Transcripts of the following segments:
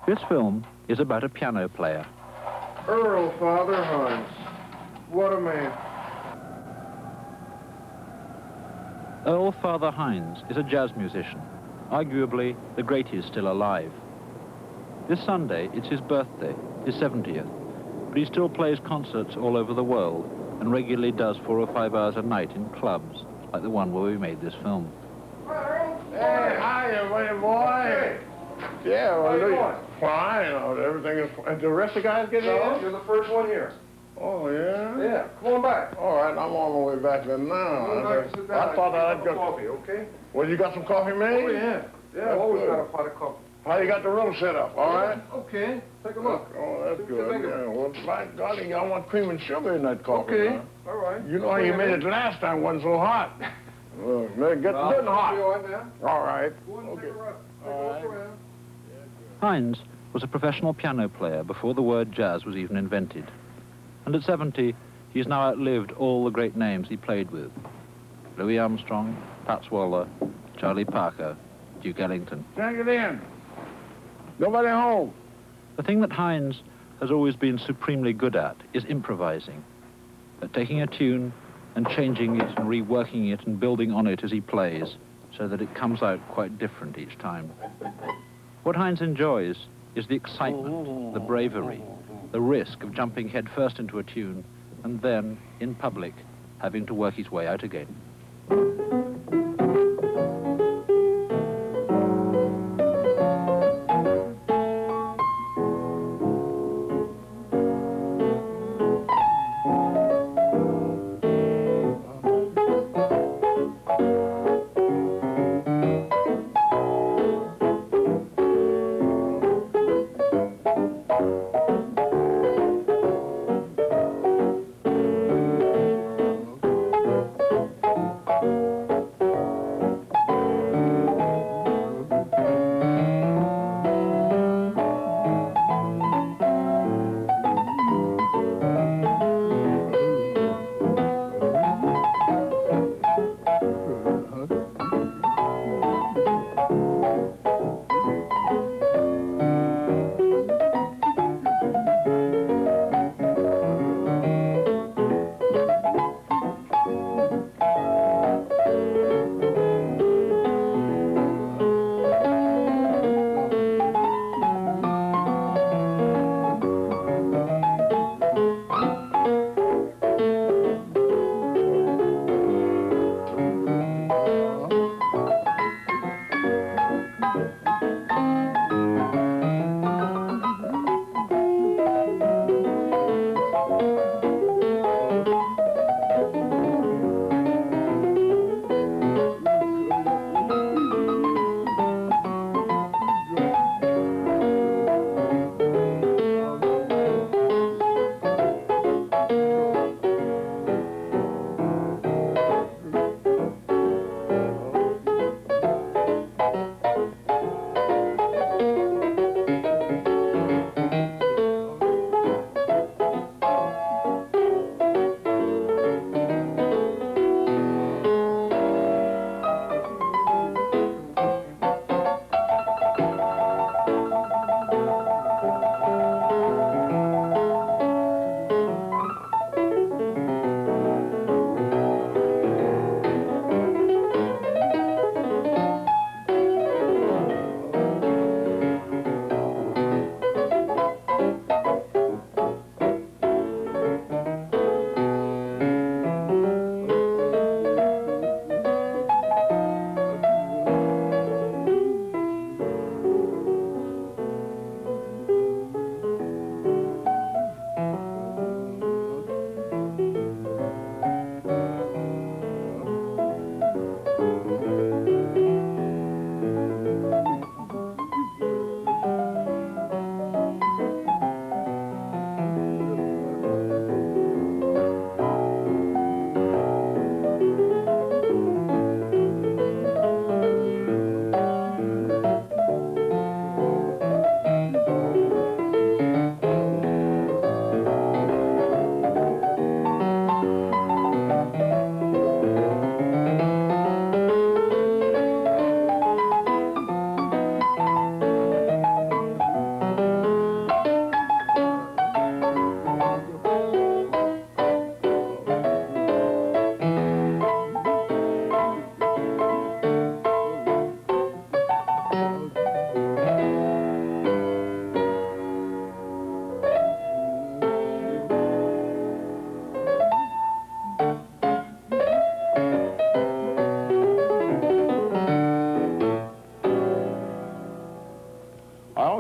This film is about a piano player. Earl, Father, Hines. What a man. Earl Father Hines is a jazz musician, arguably the greatest still alive. This Sunday, it's his birthday, his 70th, but he still plays concerts all over the world and regularly does 4 or 5 hours a night in clubs, like the one where we made this film. Hey, hiya, my boy. Hey. Yeah, well, how you doing? Fine. Everything is fine. The rest of the guys getting in? You're the first one here. Oh, yeah? Yeah, come on back. All right, I'm on my way back there now. Sit down. I thought I'd got coffee, okay? Well, you got some coffee made? Oh, yeah. Yeah, I've always got a pot of coffee. How you got the room set up, all right? Okay, take a look. Oh, that's good. Yeah. Well, by golly, I want cream and sugar in that coffee. Okay, huh? all right. You know how you made it last time, wasn't so hot. Well, get good and hot. All right. Go on and take a rest. All right. Around. Hines was a professional piano player before the word jazz was even invented. And at 70, he's now outlived all the great names he played with. Louis Armstrong, Pat Waller, Charlie Parker, Duke Ellington. Can't get in. Nobody home. The thing that Hines has always been supremely good at is improvising. At taking a tune and changing it and reworking it and building on it as he plays so that it comes out quite different each time. What Hines enjoys is the excitement, the bravery, the risk of jumping headfirst into a tune and then, in public, having to work his way out again.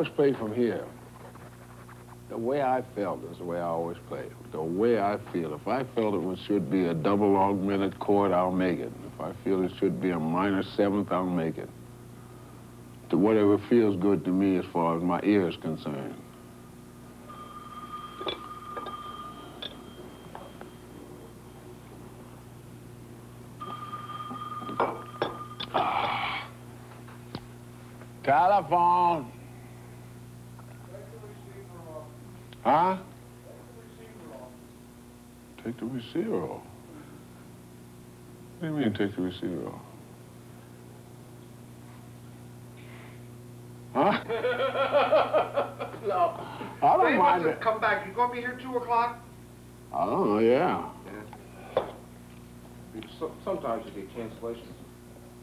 always played from here. The way I felt is the way I always played. The way I feel. If I felt it should be a double augmented chord, I'll make it. If I feel it should be a minor seventh, I'll make it. To whatever feels good to me as far as my ear is concerned. Telephone. Huh? Take the receiver off. What do you mean take the receiver off? Huh? No. I don't mind it. Come back. You gonna be here 2 o'clock? Oh, yeah. Sometimes you get cancellations.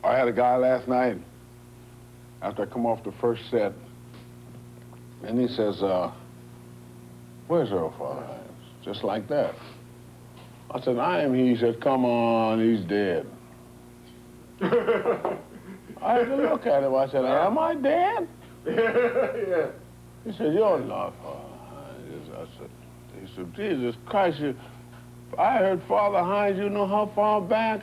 I had a guy last night, after I come off the first set, and he says, where's Earl, Father Hines? Just like that. I said, I am he. He said, come on, he's dead. I had to look at him. I said, am I dead? Yeah. He said, you're not Father Hines. He said, Jesus Christ, I heard Father Hines, you know how far back?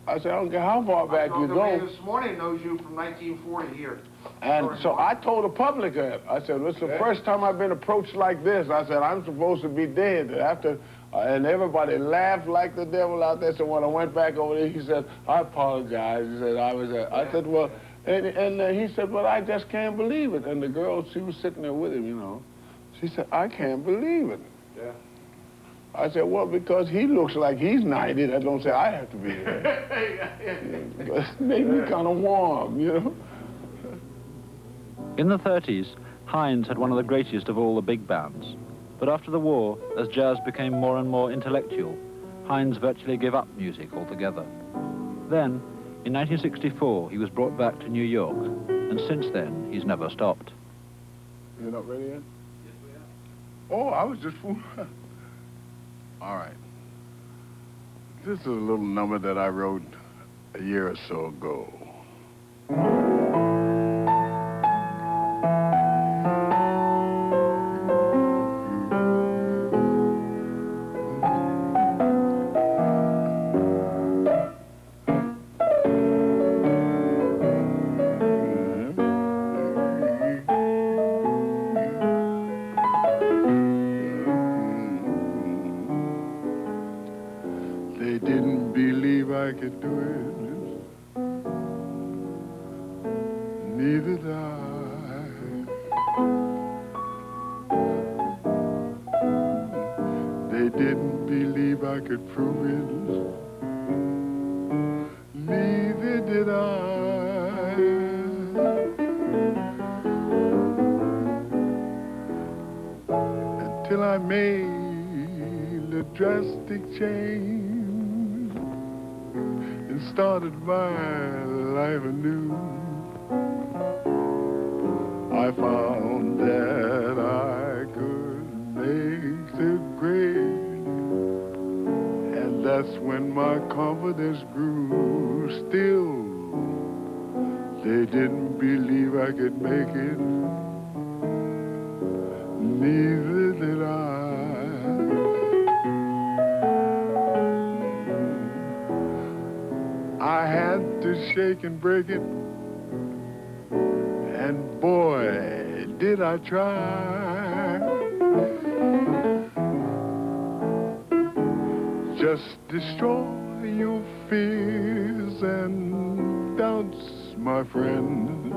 I said, I don't care how far back you The go. man this morning knows you from 1940 here. And so I told the public that. I said, it's the first time I've been approached like this. I said, I'm supposed to be dead. And everybody laughed like the devil out there. So when I went back over there, he said, I apologize. He said, I said, well, and he said, well, I just can't believe it. And the girl, she was sitting there with him, you know. She said, I can't believe it. Yeah. I said, well, because he looks like he's 90. That don't say I have to be there. But it made me kind of warm, you know. In the 30s, Hines had one of the greatest of all the big bands. But after the war, as jazz became more and more intellectual, Hines virtually gave up music altogether. Then, in 1964, he was brought back to New York, and since then, he's never stopped. You're not ready yet? Yes, we are. Oh, I was just fooling. All right. This is a little number that I wrote a year or so ago. They didn't believe I could do it, neither did I. They didn't believe I could prove it, neither did I. Until I made a drastic change and started my life anew. I found that I could make the grade, and that's when my confidence grew. Still, they didn't believe I could make it, neither did I. I had to shake and break it, and boy, did I try. Just destroy your fears and doubts, my friends.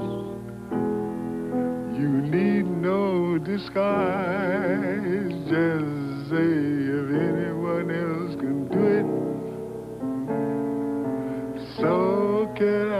You need no disguise. Just say if anyone else can do it, so can I.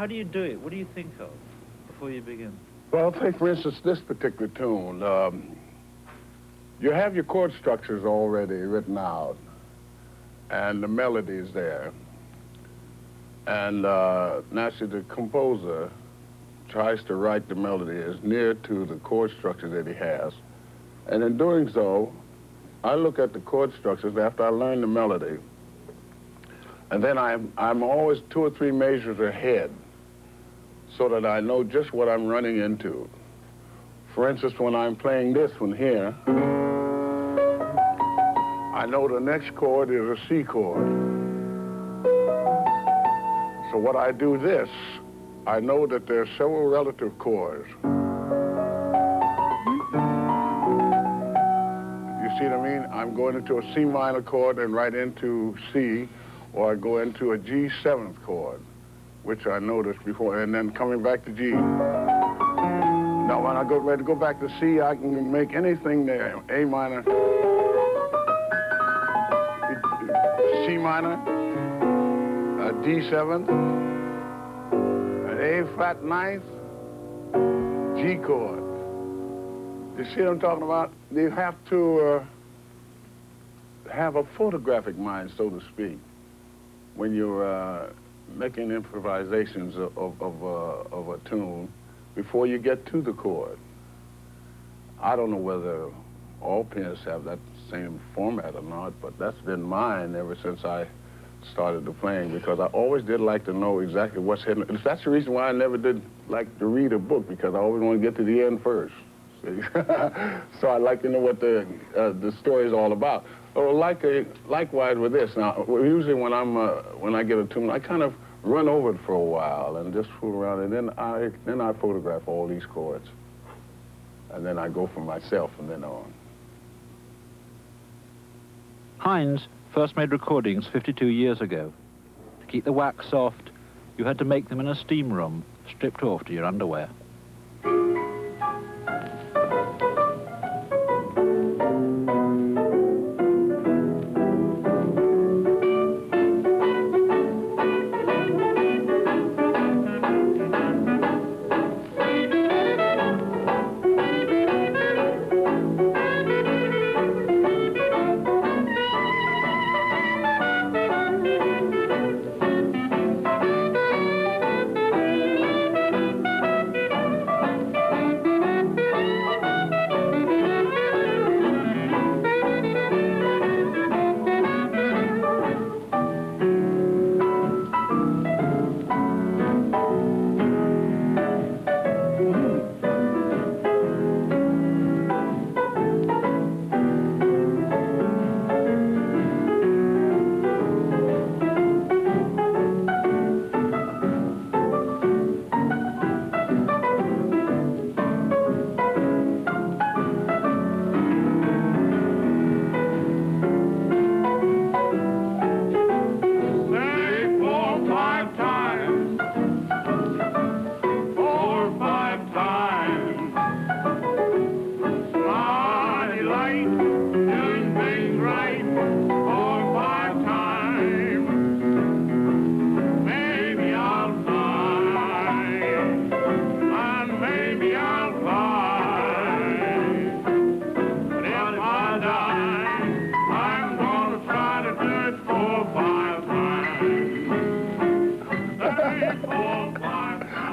do you do it? What do you think of before you begin? Well, take, for instance, this particular tune. You have your chord structures already written out, and the melody is there. And naturally, the composer tries to write the melody as near to the chord structure that he has. And in doing so, I look at the chord structures after I learn the melody, and then I'm always 2 or 3 measures ahead so that I know just what I'm running into. For instance, when I'm playing this one here, I know the next chord is a C chord. So what I do this, I know that there are several relative chords. You see what I mean? I'm going into a C minor chord and right into C, or I go into a G 7th chord, which I noticed before, and then coming back to G. Now, when I go ready to go back to C, I can make anything there. A minor, C minor, a D 7th, an A flat 9th, G chord. You see what I'm talking about? You have to have a photographic mind, so to speak, when you're making improvisations of a tune before you get to the chord. I don't know whether all pianists have that same format or not, but that's been mine ever since I started to playing, because I always did like to know exactly what's hidden. That's the reason why I never did like to read a book, because I always want to get to the end first. See? So I like to know what the story is all about. Oh, likewise with this. Now, usually when I get a tune, I kind of run over it for a while and just fool around, and then I photograph all these chords, and then I go for myself from then on. Hines first made recordings 52 years ago. To keep the wax soft, you had to make them in a steam room, stripped off to your underwear.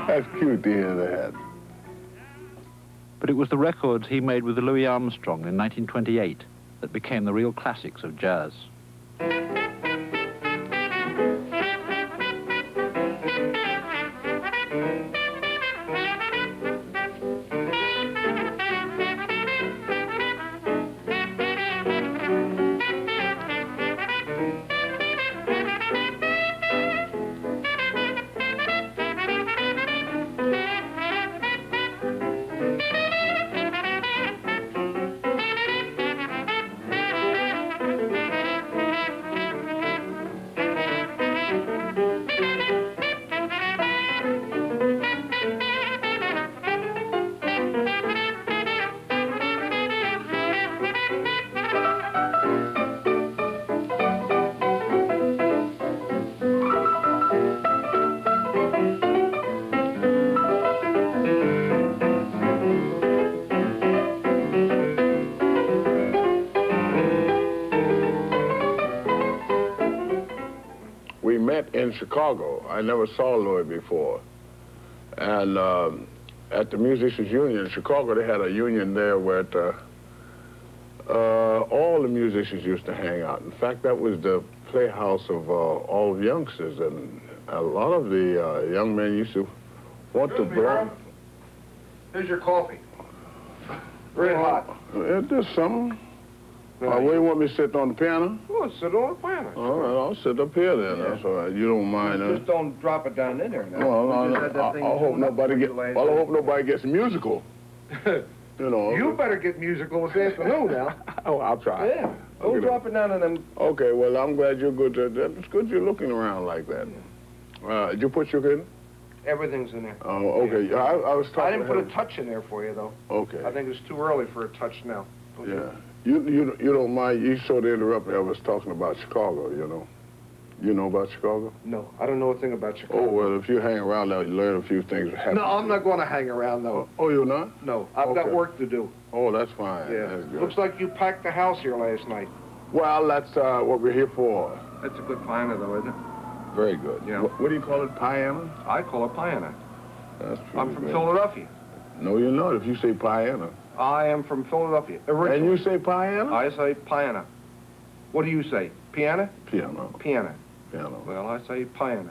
That's cute to hear that. But it was the records he made with Louis Armstrong in 1928 that became the real classics of jazz. Chicago. I never saw Louis before. And at the Musicians Union in Chicago, they had a union there where all the musicians used to hang out. In fact, that was the playhouse of all youngsters, and a lot of the young men used to want to blow. Here's your coffee. Very hot. There's something. Where you want me to sit on the piano? Well, sit on the piano. All right, I'll sit up here then. Yeah. That's all right. You don't mind, Just don't drop it down in there now. Well, We no, just had that thing I hope tuned up nobody for get. you last Well, I night. hope nobody gets musical. You know. You better get musical this afternoon now. Oh, I'll try. Yeah. Don't drop it down in them. Okay, well, I'm glad you're good. It's good you're looking around like that. Did you put your in? Everything's in there. Oh, okay. Yeah, I was talking. I didn't put a to him. touch in there for you, though. Okay. I think it's too early for a touch now. Don't you? Yeah. You don't mind, you sort of interrupted me. I was talking about Chicago, you know. You know about Chicago? No, I don't know a thing about Chicago. Oh, well, if you hang around there, you learn a few things. No, I'm not going to hang around, though. Oh, you're not? No, I've got Okay. work to do. Oh, that's fine. Yeah. That's good. Looks like you packed the house here last night. Well, that's what we're here for. That's a good piano, though, isn't it? Very good. Yeah. What do you call it, piano? I call it piano. That's pretty I'm from good. Philadelphia. No, you're not if you say piano. I am from Philadelphia. And Originally. you say piano? I say piano. What do you say? Piano? Piano. Piano. Piano. Well, I say piano.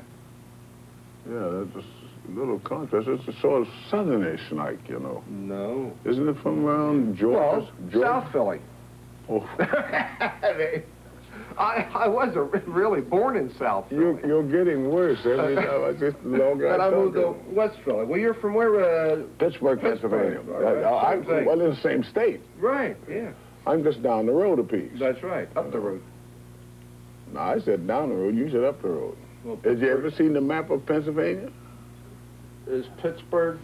Yeah, that's a little contrast. It's a sort of southernish like, you know. No. Isn't it from around Georgia? Well, South Philly. Oh. I was really born in South Philly. You're getting worse every time. I just longer But I moved to talking. West Philly. Well, you're from where? Pittsburgh, Pennsylvania. Right. Same thing. Well, in the same state. Right, yeah. I'm just down the road a piece. That's right, up the road. No, I said down the road. You said up the road. Well, Have you ever seen the map of Pennsylvania? Is Pittsburgh?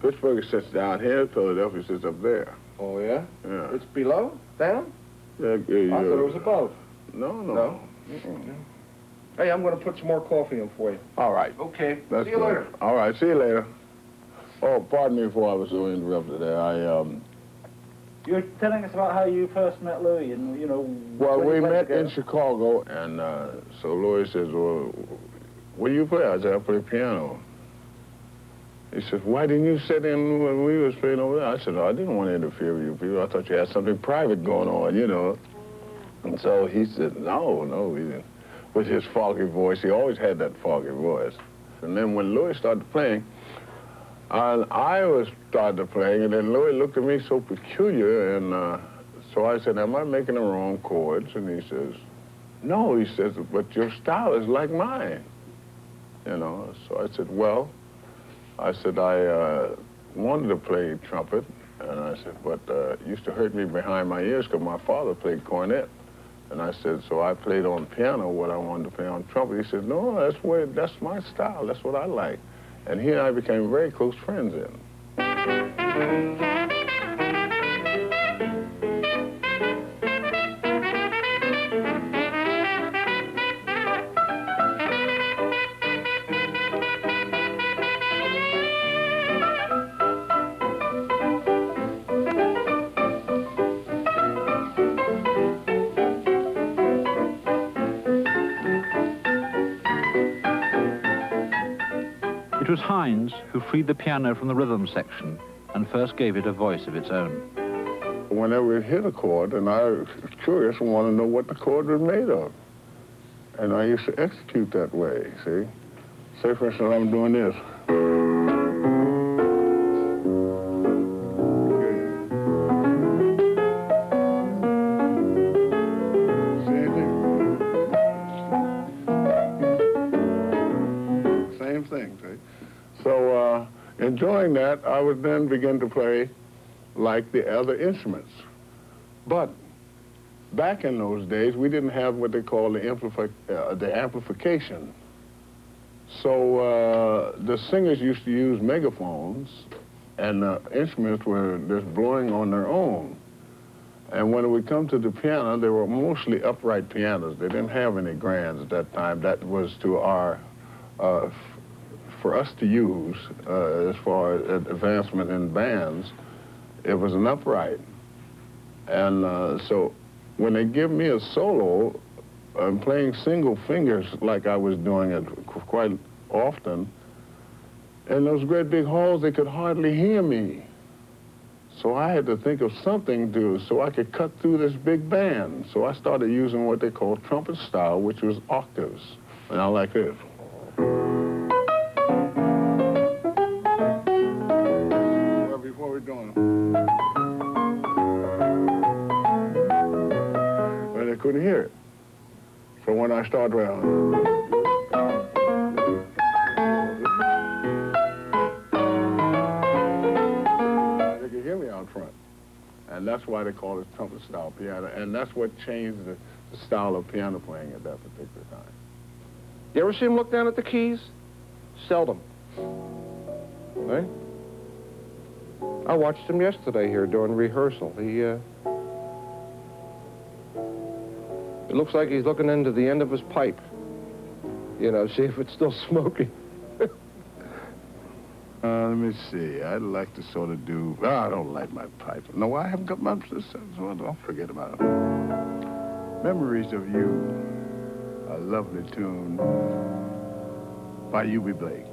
Pittsburgh sits down here. Philadelphia sits up there. Oh, yeah? Yeah. It's below? Down? Yeah, I thought it was above. No. No? Hey, I'm going to put some more coffee in for you. All right. Okay. That's See you good. later. All right. See you later. Oh, pardon me before I was so interrupted there. You were telling us about how you first met Louis and, you know... Well, when we you played met together. in Chicago, and so Louis says, well, what do you play? I said, I play piano. He says, why didn't you sit in when we was playing over there? I said, I didn't want to interfere with you people. I thought you had something private going on, you know. And so he said, no, he didn't. With his foggy voice, he always had that foggy voice. And then when Louis started playing, and I was started playing, and then Louis looked at me so peculiar, and so I said, am I making the wrong chords? And he says, no, he says, but your style is like mine. You know, so I said, well, I wanted to play trumpet, and I said, but it used to hurt me behind my ears because my father played cornet. And I said, so I played on piano what I wanted to play on trumpet. He said, no, that's my style. That's what I like. And he and I became very close friends then. It was Hines who freed the piano from the rhythm section and first gave it a voice of its own. Whenever it hit a chord, and I was curious and wanted to know what the chord was made of. And I used to execute that way, see? Say, for instance, I'm doing this. Same thing, see? So, enjoying that, I would then begin to play like the other instruments. But back in those days, we didn't have what they call the amplification. So the singers used to use megaphones, and the instruments were just blowing on their own. And when it would come to the piano, they were mostly upright pianos. They didn't have any grands at that time. That was to our, for us to use as far as advancement in bands. It was an upright. And so when they give me a solo, playing single fingers like I was doing it quite often. In those great big halls, they could hardly hear me. So I had to think of something to do so I could cut through this big band. So I started using what they call trumpet style, which was octaves. Now like this. Well, before we're doing it. Well, they couldn't hear it. So when I started around, they could hear me out front. And that's why they call it trumpet style piano. And that's what changed the style of piano playing at that particular time. You ever see him look down at the keys? Seldom. Right? I watched him yesterday here during rehearsal. It looks like he's looking into the end of his pipe. You know, see if it's still smoking. Let me see. I'd like to sort of do... Oh, I don't light my pipe. No, I haven't got my... So don't forget about it. Memories of You, a lovely tune by U.B. Blake.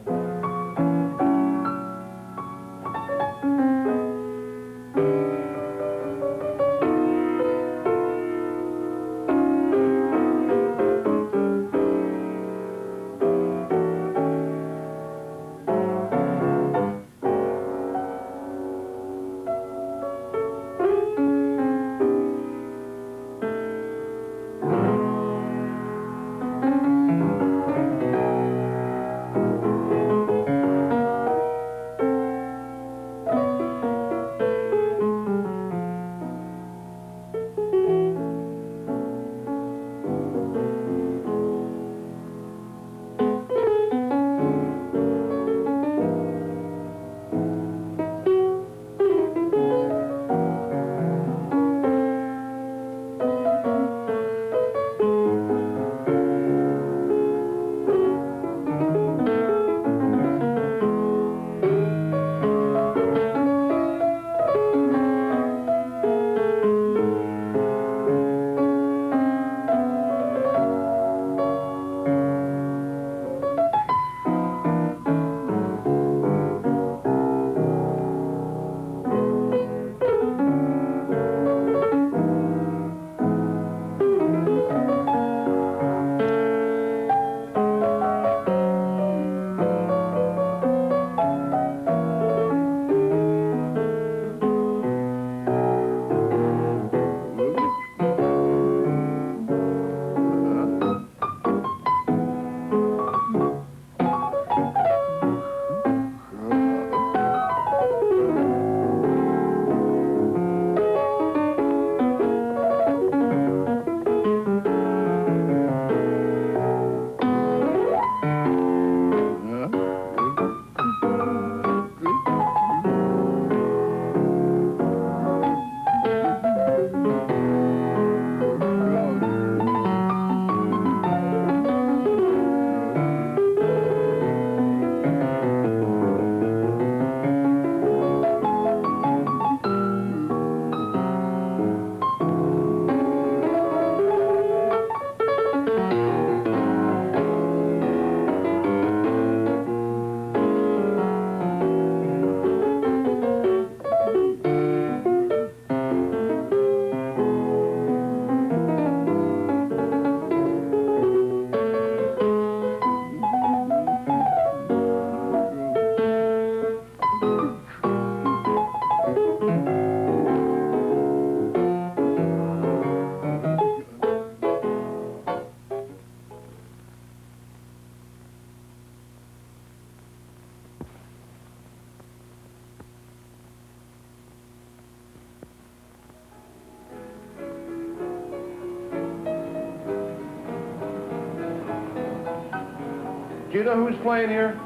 Do you know who's playing here?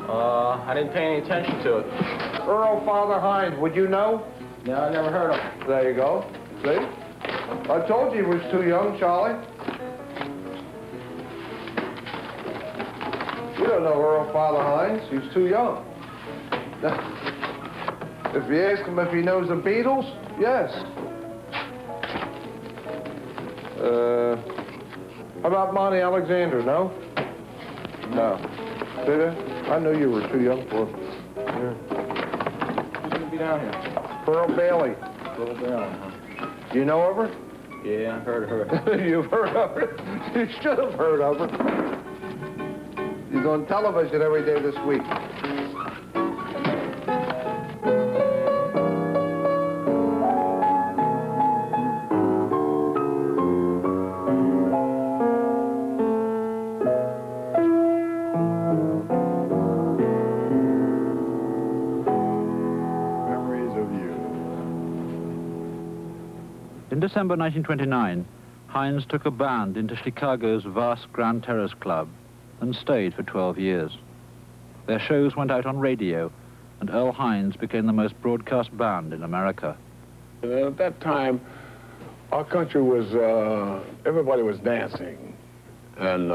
I didn't pay any attention to it. Earl Father Hines, would you know? No, I never heard of him. There you go. See? I told you he was too young, Charlie. You don't know Earl Father Hines. He's too young. If you ask him if he knows the Beatles, yes. How about Monty Alexander, no? No. Did I? I knew you were too young for it. Yeah. Who's gonna be down here? Pearl Bailey. Little down, huh? You know of her? Yeah, I heard of her. You've heard of her? You should have heard of her. She's on television every day this week. In December 1929, Hines took a band into Chicago's vast Grand Terrace Club and stayed for 12 years. Their shows went out on radio, and Earl Hines became the most broadcast band in America. And at that time, our country was, everybody was dancing. And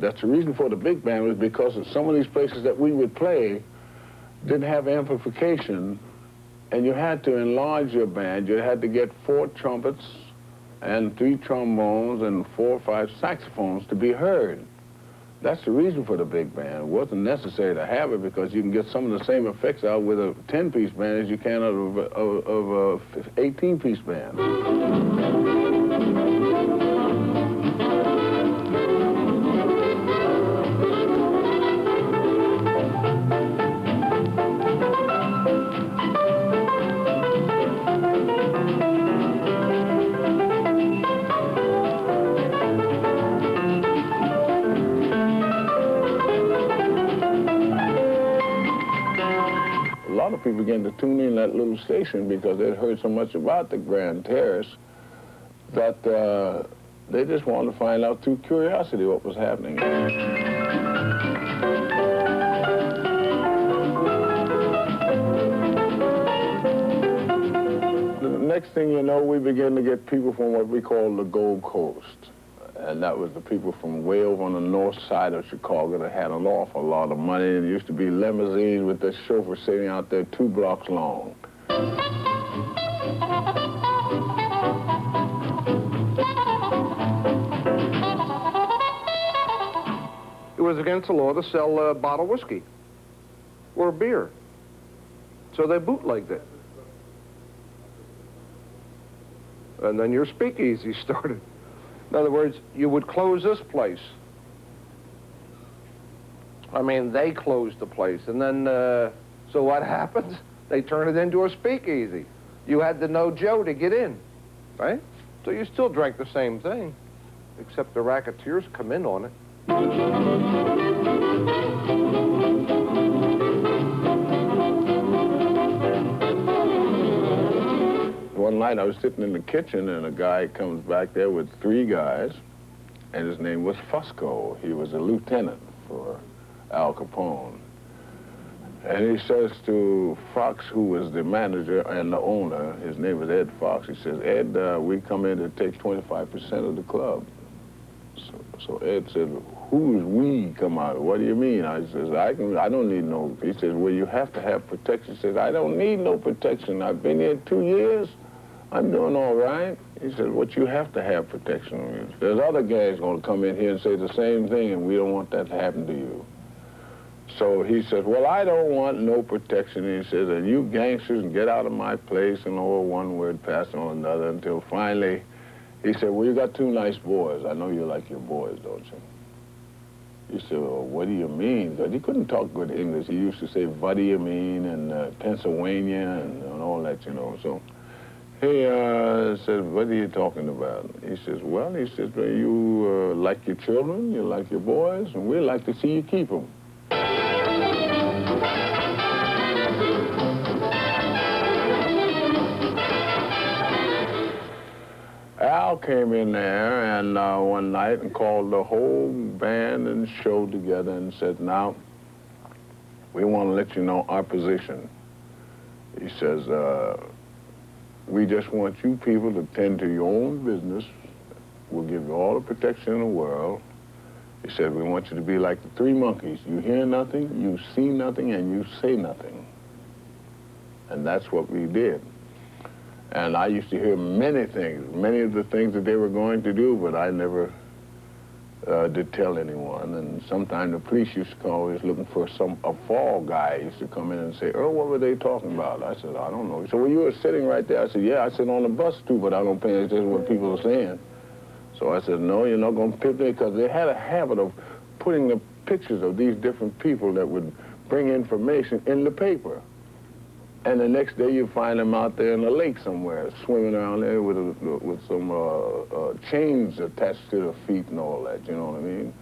that's the reason for the big band was because of some of these places that we would play didn't have amplification, and you had to enlarge your band. You had to get 4 trumpets and 3 trombones and 4 or 5 saxophones to be heard. That's the reason for the big band. It wasn't necessary to have it because you can get some of the same effects out with a 10-piece band as you can out of a 18-piece band. People began to tune in that little station because they'd heard so much about the Grand Terrace that they just wanted to find out through curiosity what was happening. The next thing you know, we began to get people from what we call the Gold Coast. And that was the people from way over on the north side of Chicago that had an awful lot of money. There used to be limousines with the chauffeur sitting out there 2 blocks long. It was against the law to sell bottled whiskey or beer. So they bootlegged it. And then your speakeasy started. In other words, you would close this place. I mean, they closed the place. And then, so what happens? They turn it into a speakeasy. You had to know Joe to get in, right? So you still drank the same thing, except the racketeers come in on it. One night I was sitting in the kitchen and a guy comes back there with 3 guys, and his name was Fusco. He was a lieutenant for Al Capone. And he says to Fox, who was the manager and the owner, his name was Ed Fox, he says, Ed, we come in to take 25% of the club. So Ed said, who's we come out? What do you mean? I says, I don't need no, he says, well, you have to have protection. He says, I don't need no protection. I've been here 2 years. I'm doing all right. He said, what you have to have protection. There's other guys going to come in here and say the same thing, and we don't want that to happen to you. So he said, well, I don't want no protection. And he says, and you gangsters get out of my place, and all one word passed on another until finally he said, well, you got 2 nice boys. I know you like your boys, don't you? He said, well, what do you mean? Because he couldn't talk good English. He used to say, what do you mean, and Pennsylvania, and all that, you know. So he said, what are you talking about? He says, well, you like your children, you like your boys, and we'd like to see you keep them. Al came in there and one night and called the whole band and show together and said, now, we want to let you know our position. He says, we just want you people to tend to your own business. We'll give you all the protection in the world. He said, we want you to be like the 3 monkeys. You hear nothing, you see nothing, and you say nothing. And that's what we did. And I used to hear many things, many of the things that they were going to do, but I never to tell anyone. And sometimes the police used to come always looking for a fall guy used to come in and say, Earl, what were they talking about? I said, I don't know. He said, well, you were sitting right there. I said, yeah, I sit on the bus too, but I don't pay attention to what people are saying. So I said, no, you're not going to pick me, because they had a habit of putting the pictures of these different people that would bring information in the paper. And the next day you find them out there in the lake somewhere, swimming around there with some chains attached to their feet and all that, you know what I mean?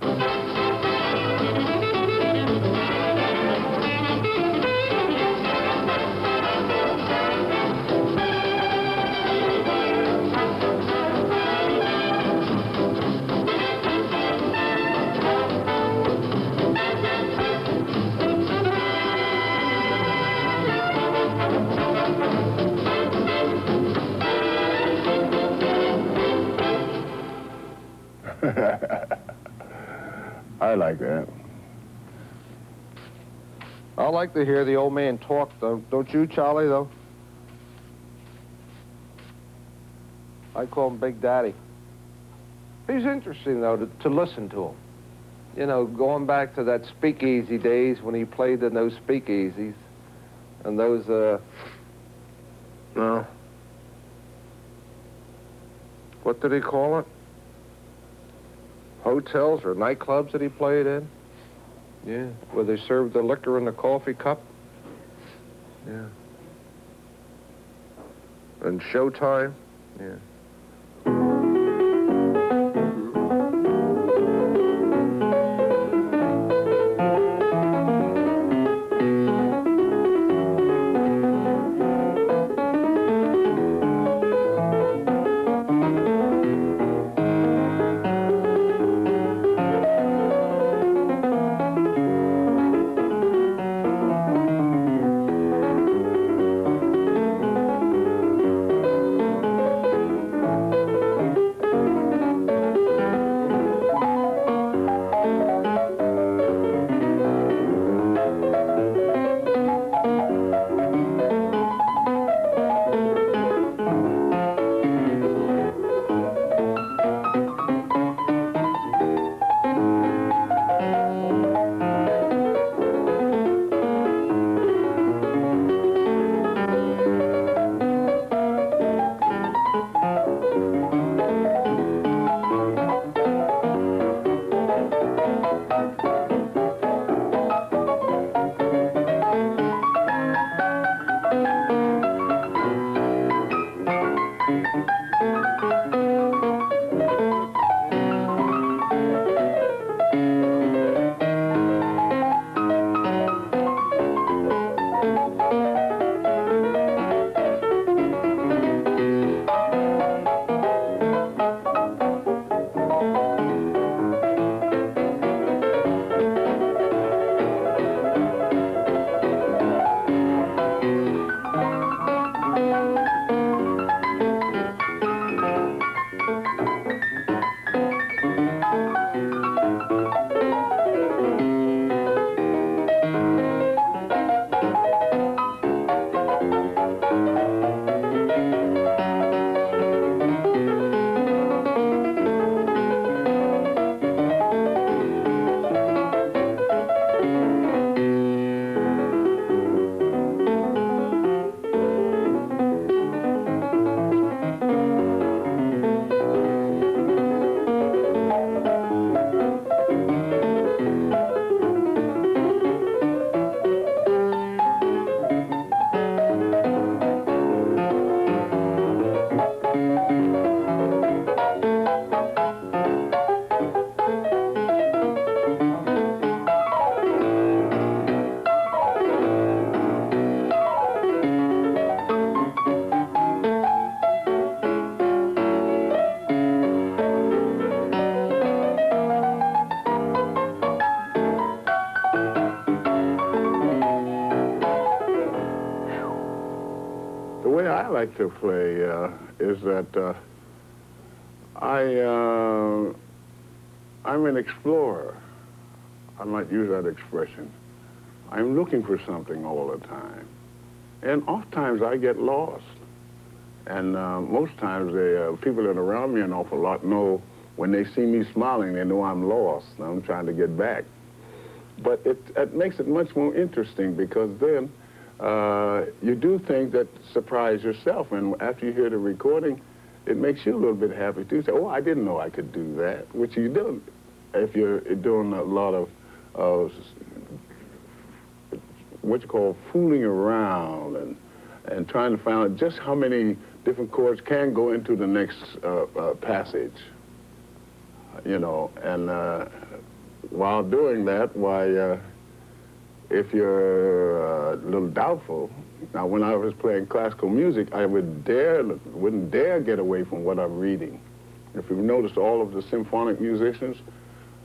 I like that. I like to hear the old man talk, though. Don't you, Charlie, though? I call him Big Daddy. He's interesting, though, to listen to him. You know, going back to that speakeasy days when he played in those speakeasies and those, what did he call it? Hotels or nightclubs that he played in. Yeah, where they served the liquor in the coffee cup. Yeah. And Showtime. Yeah. The way I like to play is that I'm an explorer. I might use that expression. I'm looking for something all the time. And oftentimes I get lost. And most times the people that are around me an awful lot know when they see me smiling, they know I'm lost and I'm trying to get back. But it makes it much more interesting because then you do things that surprise yourself, and after you hear the recording, it makes you a little bit happy too. Say, oh, I didn't know I could do that, which you do if you're doing a lot of what you call fooling around and trying to find out just how many different chords can go into the next passage, you know. And while doing that, why, if you're a little doubtful, now when I was playing classical music, I wouldn't dare get away from what I'm reading. If you've noticed, all of the symphonic musicians,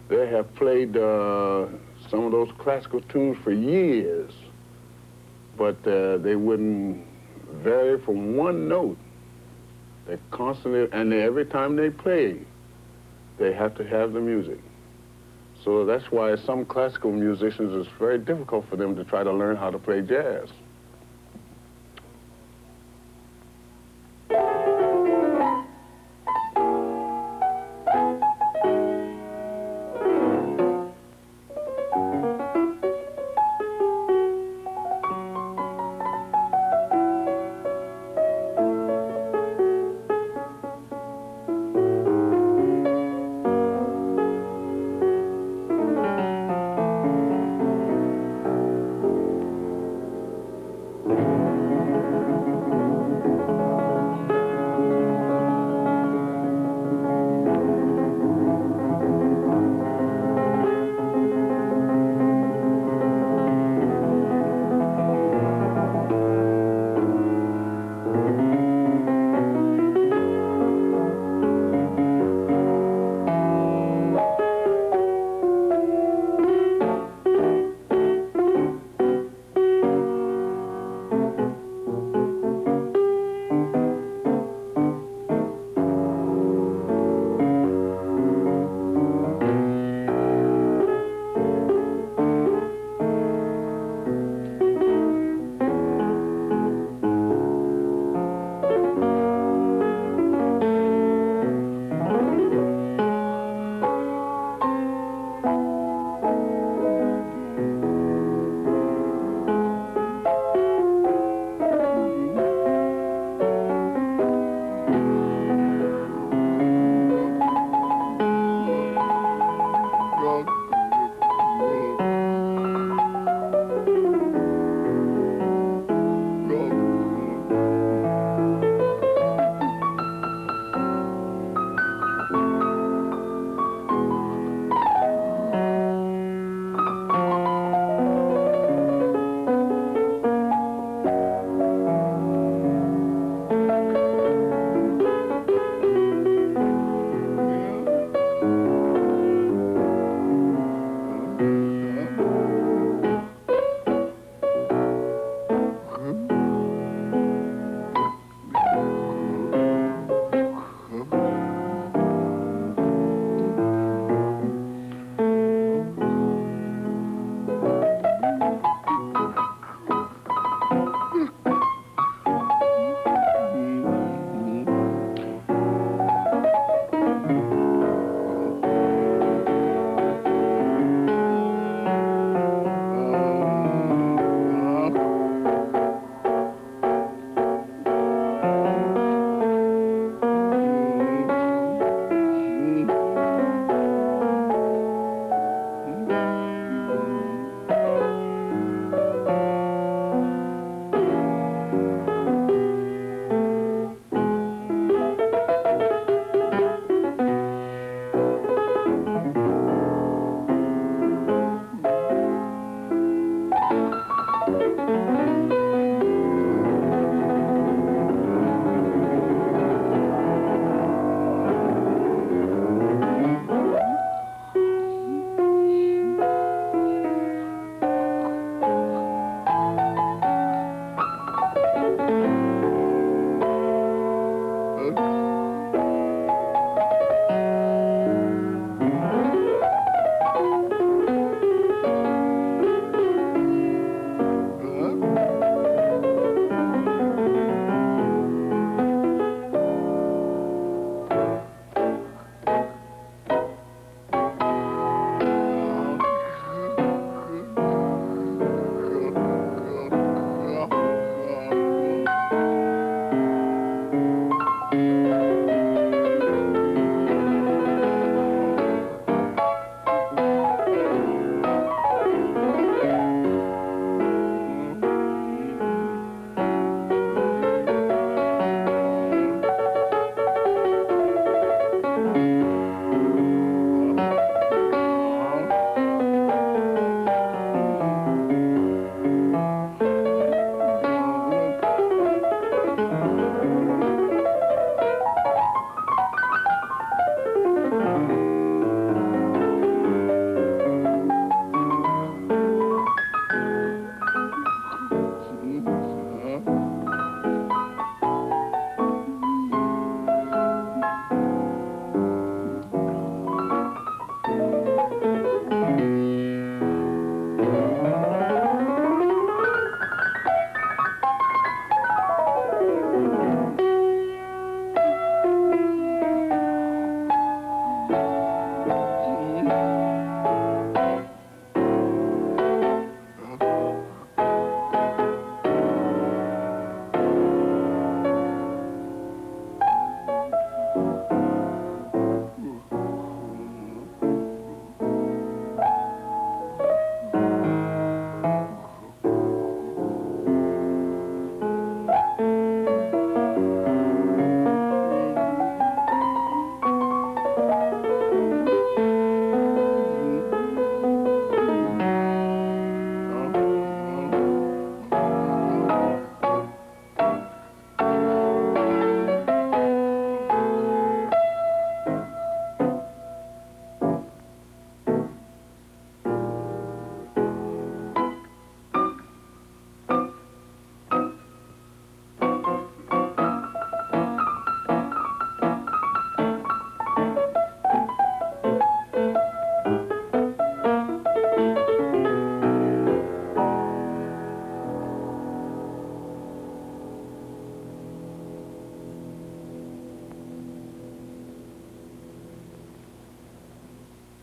they have played some of those classical tunes for years, but they wouldn't vary from one note. They constantly, and every time they play, they have to have the music. So that's why some classical musicians, it's very difficult for them to try to learn how to play jazz.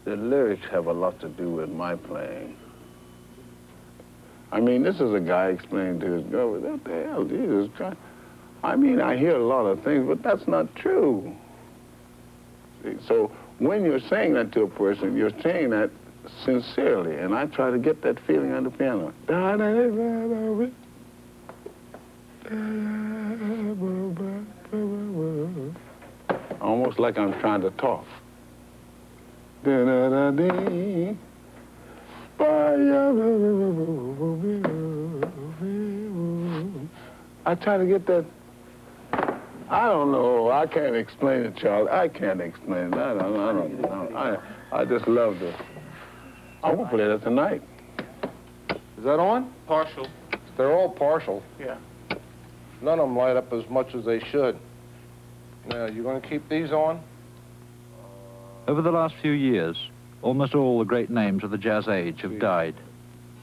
The lyrics have a lot to do with my playing. I mean, this is a guy explaining to his girl, what the hell, Jesus Christ. I mean, I hear a lot of things, but that's not true. See, so when you're saying that to a person, you're saying that sincerely, and I try to get that feeling on the piano. Almost like I'm trying to talk. I try to get that. I don't know. I can't explain it, Charlie. I can't explain it. I don't know. I just love this. I want to play that tonight. Is that on? Partial. They're all partial. Yeah. None of them light up as much as they should. Now, you going to keep these on? Over the last few years, almost all the great names of the jazz age have died,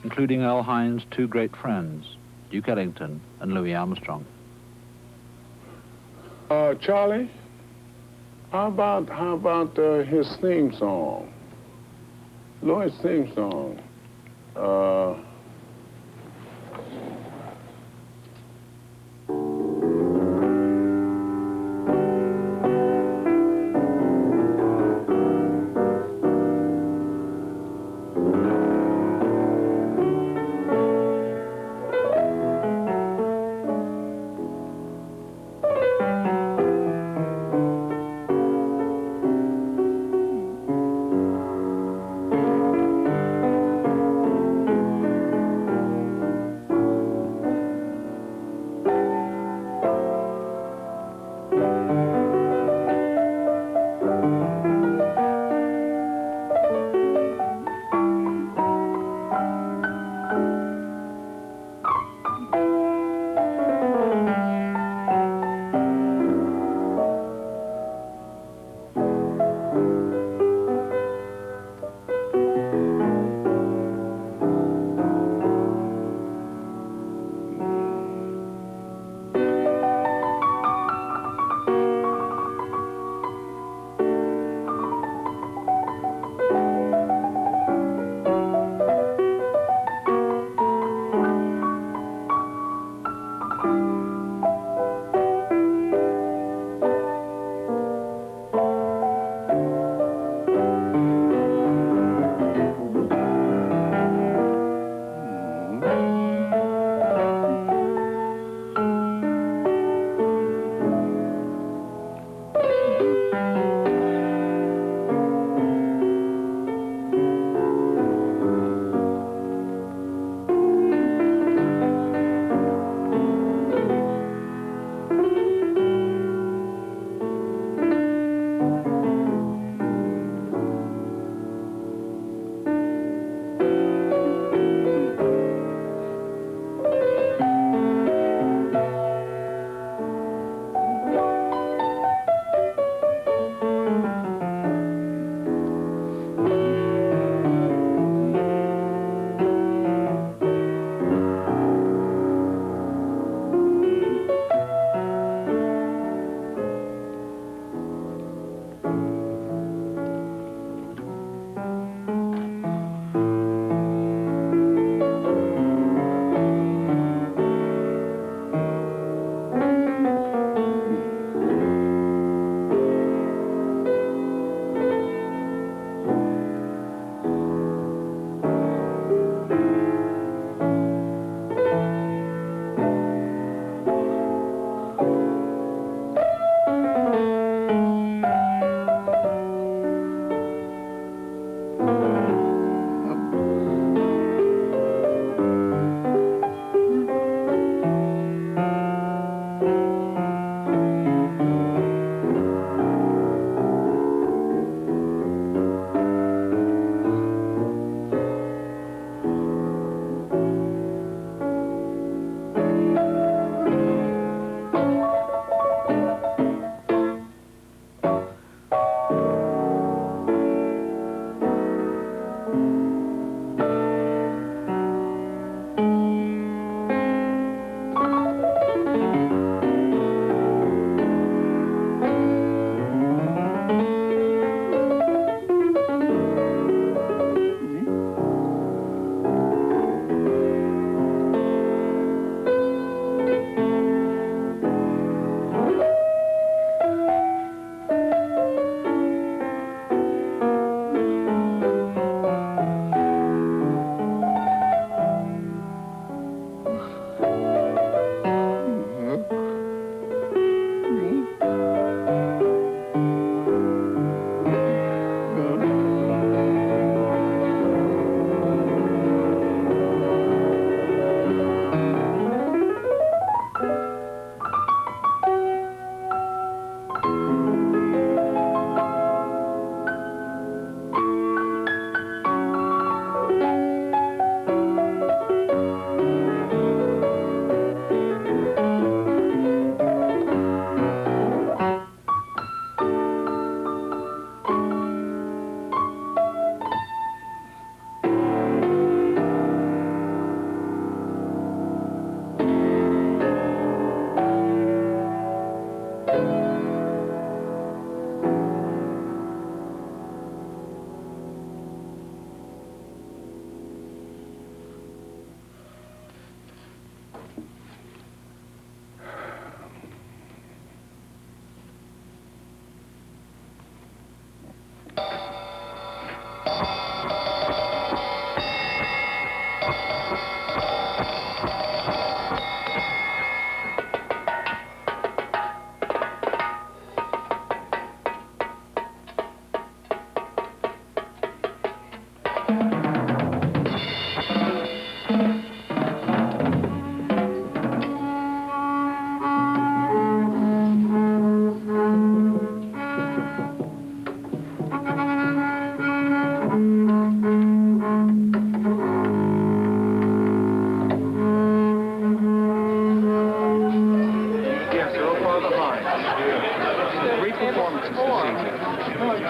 including Earl Hines' two great friends, Duke Ellington and Louis Armstrong. Charlie, how about his theme song? Louis' theme song.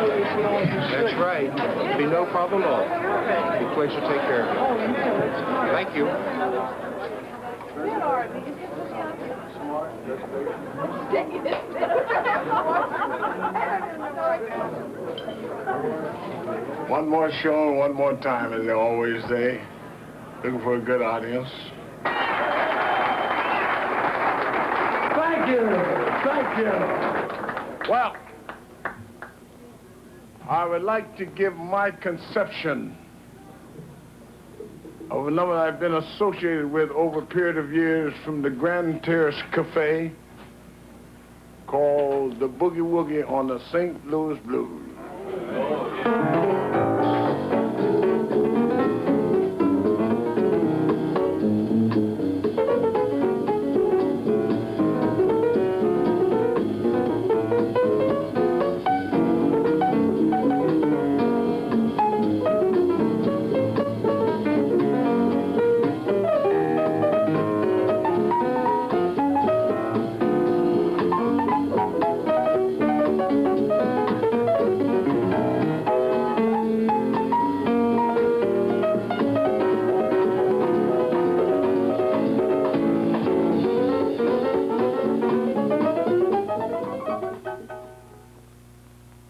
That's right. Be no problem at all. Be pleasure to take care of you. Thank you. One more show and one more time, as they always say. Looking for a good audience. Thank you. Thank you. Well, I would like to give my conception of a number I've been associated with over a period of years from the Grand Terrace Cafe called the Boogie Woogie on the St. Louis Blues.